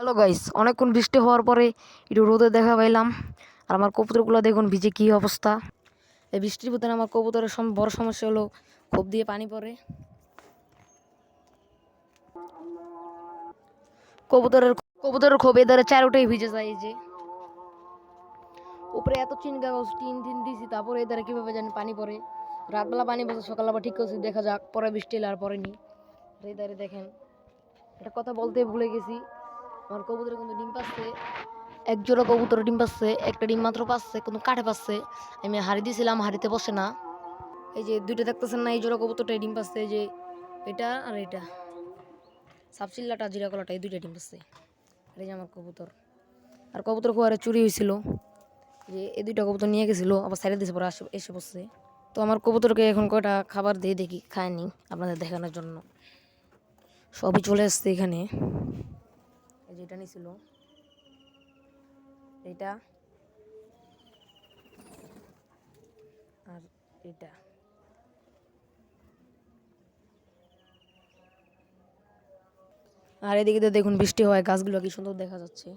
Hello guys, অনেকক্ষণ বৃষ্টি হওয়ার পরে একটু রোদে দেখা পাইলাম। আর আমার কবুতরগুলো দেখুন ভিজে কি অবস্থা। এই বৃষ্টির ভিতরে আমার কবুতরের বড় সমস্যা হলো খোপ দিয়ে পানি পড়ে। কবুতরের কবুতরের খোপ এধারে চারোটাই ভিজে যায়। এই যে উপরে এত কাগজ টিন টিন দিছি, তারপরে এধারে কিভাবে জানি পানি পড়ে। রাতবেলা পানি পড়ছে, সকাল আবার ঠিক করছি, দেখা যাক পরে বৃষ্টি এলে আর পড়েনি। এধারে দেখেন, একটা কথা বলতে ভুলে গেছি, আমার কবুতরে কিন্তু ডিম পাচ্ছে। এক জোড়া কবুতর ডিম পাচ্ছে, একটা ডিম মাত্র পাচ্ছে, কিন্তু কাঠে পাচ্ছে। আমি হাড়ি দিয়েছিলাম, হাড়িতে বসে না। এই যে দুইটা দেখতেছেন না, এই জোড়া কবুতরটা ডিম পাচ্ছে। এই যে এটা আর এটা সাবচিল্লাটা জিরা কলাটা, এই দুইটা ডিম পাচ্ছে। আর এই যে আমার কবুতর। আর কবুতর খোয়ারে চুরি হয়েছিল, যে এই দুইটা কবুতর নিয়ে গেছিল, আবার সাইডে দিয়েছে, পরে এসে বসছে। তো আমার কবুতরকে এখন কয়টা খাবার দিয়ে দেখি, খায়নি, আপনাদের দেখানোর জন্য। সবই চলে আসছে এখানে। এই যে এটা নিয়েছিল, এটা আর এটা। আর এদিকে তো দেখুন বৃষ্টি হয়, গাছগুলো কি সুন্দর দেখা যাচ্ছে।